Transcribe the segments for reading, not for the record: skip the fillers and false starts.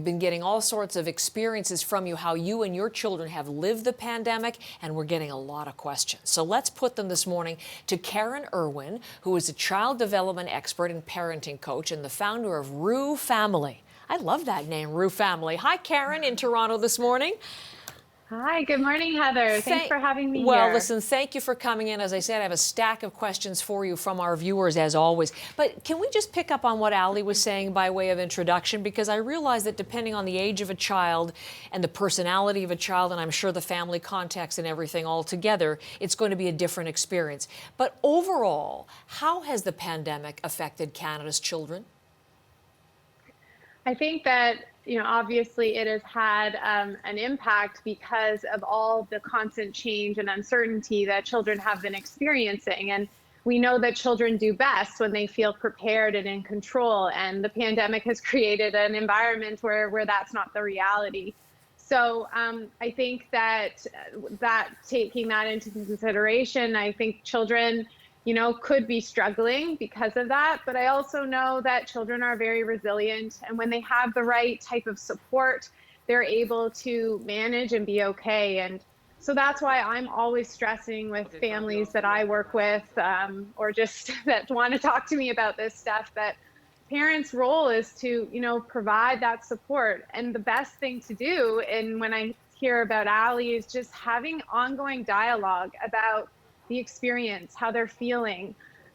We've been getting all sorts of experiences from you, how you and your children have lived the pandemic, and we're getting a lot of questions. So let's put them this morning to Caron Irwin, who is a child development expert and parenting coach and the founder of Rue Family. I love that name, Rue Family. Hi, Caron, in Toronto this morning. Hi, good morning, Heather. Thanks for having me here. Well, listen, thank you for coming in. As I said, I have a stack of questions for you from our viewers, as always. But can we just pick up on what Ali was saying by way of introduction? Because I realize that depending on the age of a child and the personality of a child, and I'm sure the family context and everything all together, it's going to be a different experience. But overall, how has the pandemic affected Canada's children? I think that, obviously it has had an impact because of all the constant change and uncertainty that children have been experiencing. And we know that children do best when they feel prepared and in control. And the pandemic has created an environment where that's not the reality. So I think that taking that into consideration, I think children could be struggling because of that. But I also know that children are very resilient. And when they have the right type of support, they're able to manage and be okay. And so that's why I'm always stressing with families that I work with or just that want to talk to me about this stuff, that parents' role is to, provide that support. And the best thing to do, and when I hear about Ali, is just having ongoing dialogue about the experience, how they're feeling,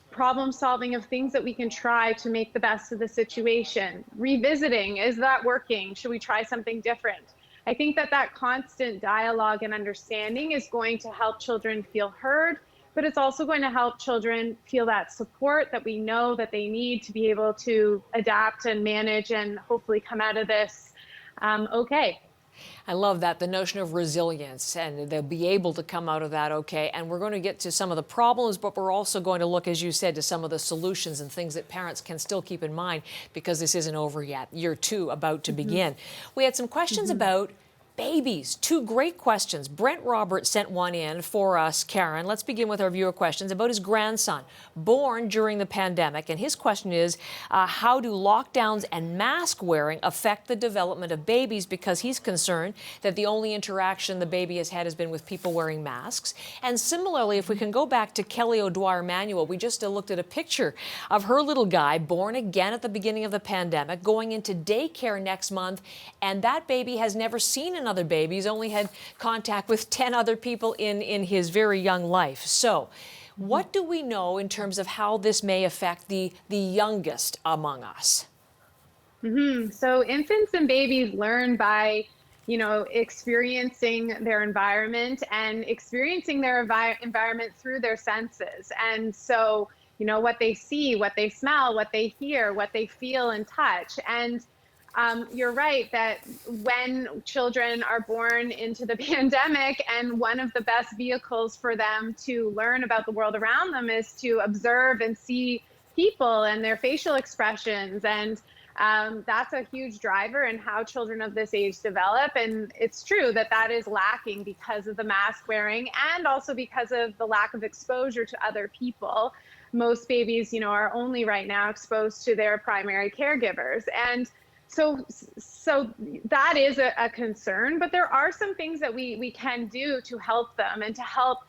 problem solving of things that we can try to make the best of the situation, revisiting, is that working? Should we try something different? I think that constant dialogue and understanding is going to help children feel heard, but it's also going to help children feel that support that we know that they need to be able to adapt and manage and hopefully come out of this okay. I love that, the notion of resilience, and they'll be able to come out of that okay. And we're going to get to some of the problems, but we're also going to look, as you said, to some of the solutions and things that parents can still keep in mind, because this isn't over yet. Year 2 about to begin. We had some questions about babies. 2 great questions. Brent Roberts sent one in for us, Caron. Let's begin with our viewer questions about his grandson, born during the pandemic. And his question is, how do lockdowns and mask wearing affect the development of babies? Because he's concerned that the only interaction the baby has had been with people wearing masks. And similarly, if we can go back to Kelly O'Dwyer Manuel, we just looked at a picture of her little guy, born again at the beginning of the pandemic, going into daycare next month. And that baby has never seen another baby. He's only had contact with 10 other people in his very young life. So what do we know in terms of how this may affect the youngest among us? So infants and babies learn by, experiencing their environment and experiencing their environment through their senses. And so, what they see, what they smell, what they hear, what they feel and touch. And you're right that when children are born into the pandemic, and one of the best vehicles for them to learn about the world around them is to observe and see people and their facial expressions. And that's a huge driver in how children of this age develop. And it's true that is lacking because of the mask wearing and also because of the lack of exposure to other people. Most babies, are only right now exposed to their primary caregivers. And so that is a concern, but there are some things that we can do to help them and to help,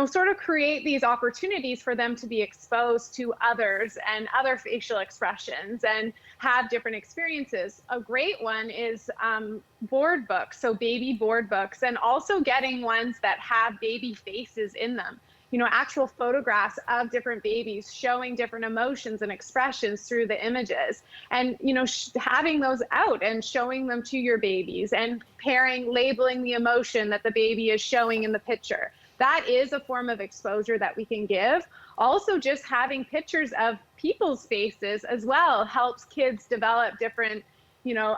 sort of create these opportunities for them to be exposed to others and other facial expressions and have different experiences. A great one is board books, so baby board books, and also getting ones that have baby faces in them. Actual photographs of different babies showing different emotions and expressions through the images, and, having those out and showing them to your babies and labeling the emotion that the baby is showing in the picture. That is a form of exposure that we can give. Also, just having pictures of people's faces as well helps kids develop different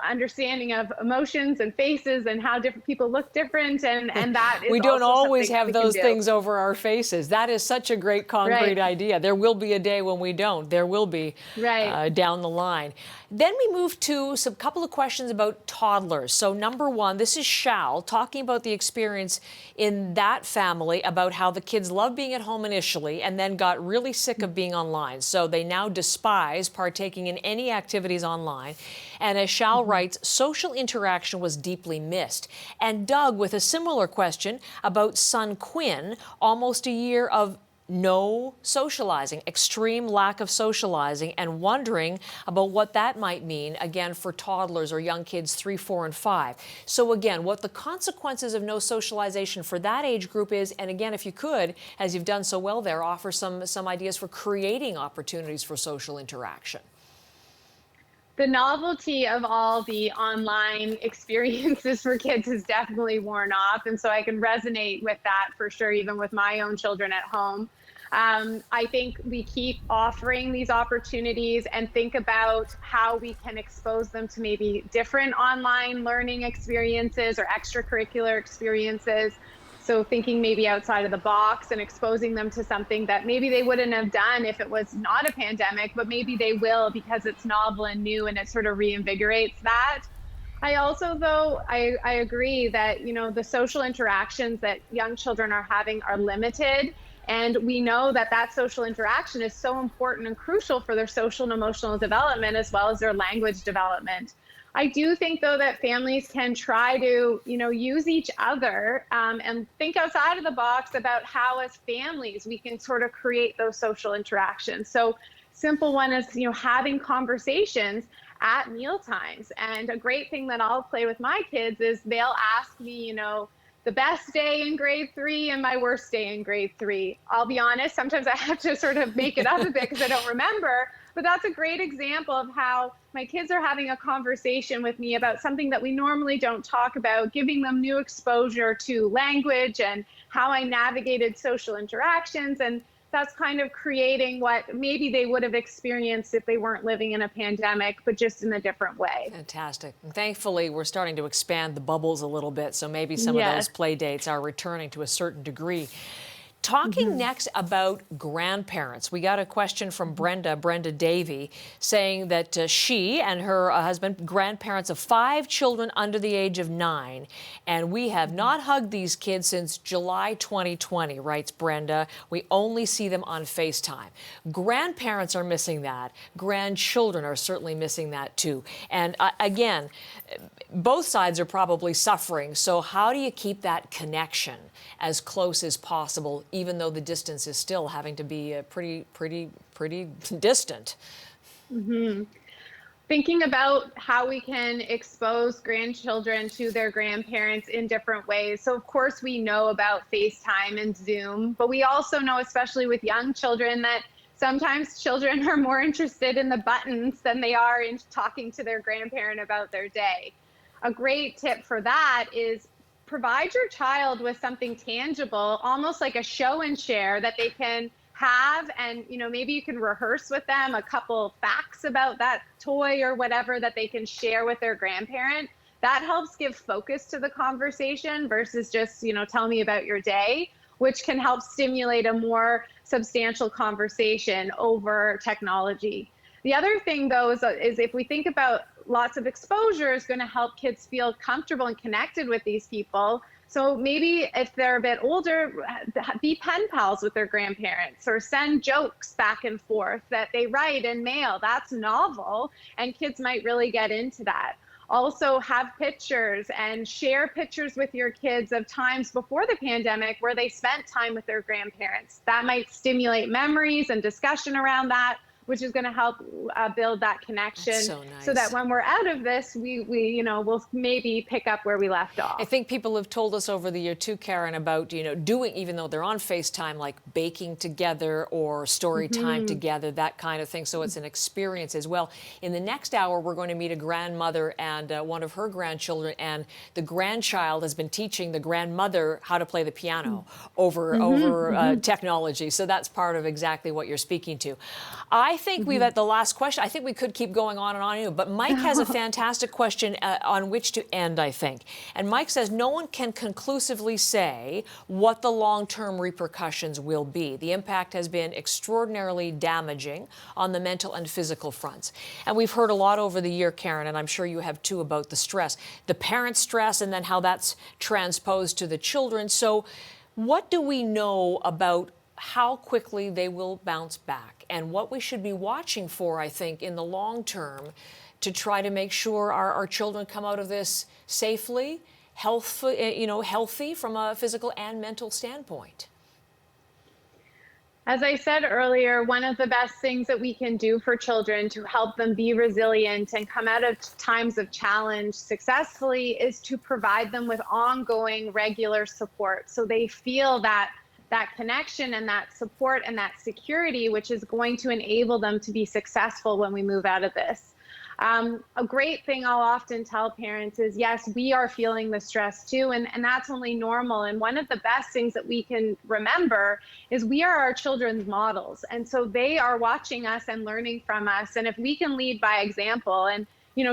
understanding of emotions and faces and how different people look different. And that is we don't always have those do. things over our faces. That is such a great concrete idea. There will be a day when we don't. There will be down the line. Then we move to some couple of questions about toddlers. So number one, this is Shal talking about the experience in that family about how the kids loved being at home initially and then got really sick of being online. So they now despise partaking in any activities online. And as Michelle writes, social interaction was deeply missed. And Doug with a similar question about son Quinn, almost a year of no socializing, extreme lack of socializing, and wondering about what that might mean, again, for toddlers or young kids 3, 4, and 5. So again, what the consequences of no socialization for that age group is, and again, if you could, as you've done so well there, offer some ideas for creating opportunities for social interaction. The novelty of all the online experiences for kids is definitely worn off. And so I can resonate with that for sure, even with my own children at home. I think we keep offering these opportunities and think about how we can expose them to maybe different online learning experiences or extracurricular experiences. So thinking maybe outside of the box and exposing them to something that maybe they wouldn't have done if it was not a pandemic, but maybe they will because it's novel and new and it sort of reinvigorates that. I also, though, I agree that, the social interactions that young children are having are limited. And we know that that social interaction is so important and crucial for their social and emotional development as well as their language development. I do think, though, that families can try to, use each other and think outside of the box about how, as families, we can sort of create those social interactions. So simple one is, having conversations at meal times. And a great thing that I'll play with my kids is they'll ask me, the best day in grade 3 and my worst day in grade 3. I'll be honest, sometimes I have to sort of make it up a bit because I don't remember, but that's a great example of how my kids are having a conversation with me about something that we normally don't talk about, giving them new exposure to language and how I navigated social interactions. And that's kind of creating what maybe they would have experienced if they weren't living in a pandemic, but just in a different way. Fantastic. And thankfully, we're starting to expand the bubbles a little bit, so maybe some of those play dates are returning to a certain degree. Talking next about grandparents, we got a question from Brenda Davey, saying that she and her husband, grandparents of 5 children under the age of 9, and we have not hugged these kids since July 2020, writes Brenda. We only see them on FaceTime. Grandparents are missing that. Grandchildren are certainly missing that too. And again, both sides are probably suffering. So how do you keep that connection as close as possible, even though the distance is still having to be pretty distant? Thinking about how we can expose grandchildren to their grandparents in different ways. So of course we know about FaceTime and Zoom, but we also know, especially with young children, that sometimes children are more interested in the buttons than they are in talking to their grandparent about their day. A great tip for that is provide your child with something tangible, almost like a show and share that they can have. And, maybe you can rehearse with them a couple facts about that toy or whatever that they can share with their grandparent. That helps give focus to the conversation versus just, tell me about your day, which can help stimulate a more substantial conversation over technology. The other thing, though, is if we think about lots of exposure is going to help kids feel comfortable and connected with these people. So maybe if they're a bit older, be pen pals with their grandparents or send jokes back and forth that they write and mail. That's novel, and kids might really get into that. Also have pictures and share pictures with your kids of times before the pandemic where they spent time with their grandparents. That might stimulate memories and discussion around that, which is going to help build that connection. That's so nice. So that when we're out of this, we'll maybe pick up where we left off. I think people have told us over the year too, Caron, about, doing, even though they're on FaceTime, like baking together or story time together, that kind of thing. So it's an experience as well. In the next hour, we're going to meet a grandmother and one of her grandchildren, and the grandchild has been teaching the grandmother how to play the piano over technology. So that's part of exactly what you're speaking to. I think we've at the last question. I think we could keep going on and on, but Mike has a fantastic question on which to end, I think. And Mike says, no one can conclusively say what the long-term repercussions will be. The impact has been extraordinarily damaging on the mental and physical fronts. And we've heard a lot over the year, Caron, and I'm sure you have too, about the stress, the parent stress, and then how that's transposed to the children. So what do we know about how quickly they will bounce back, and what we should be watching for, I think, in the long term, to try to make sure our children come out of this safely, healthy from a physical and mental standpoint? As I said earlier, one of the best things that we can do for children to help them be resilient and come out of times of challenge successfully is to provide them with ongoing regular support, so they feel that connection and that support and that security, which is going to enable them to be successful when we move out of this. A great thing I'll often tell parents is, yes, we are feeling the stress too, and that's only normal. And one of the best things that we can remember is we are our children's models. And so they are watching us and learning from us. And if we can lead by example and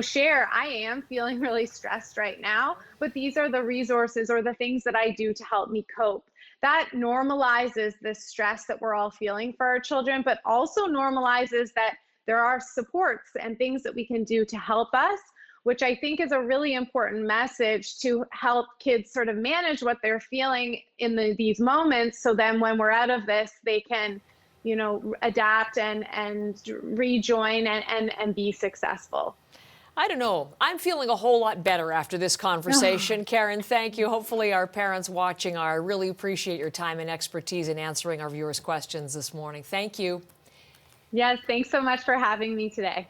share, I am feeling really stressed right now, but these are the resources or the things that I do to help me cope. That normalizes the stress that we're all feeling for our children, but also normalizes that there are supports and things that we can do to help us, which I think is a really important message to help kids sort of manage what they're feeling in these moments. So then when we're out of this, they can, adapt and rejoin and be successful. I don't know. I'm feeling a whole lot better after this conversation. Caron, thank you. Hopefully our parents watching are. I really appreciate your time and expertise in answering our viewers' questions this morning. Thank you. Yes, thanks so much for having me today.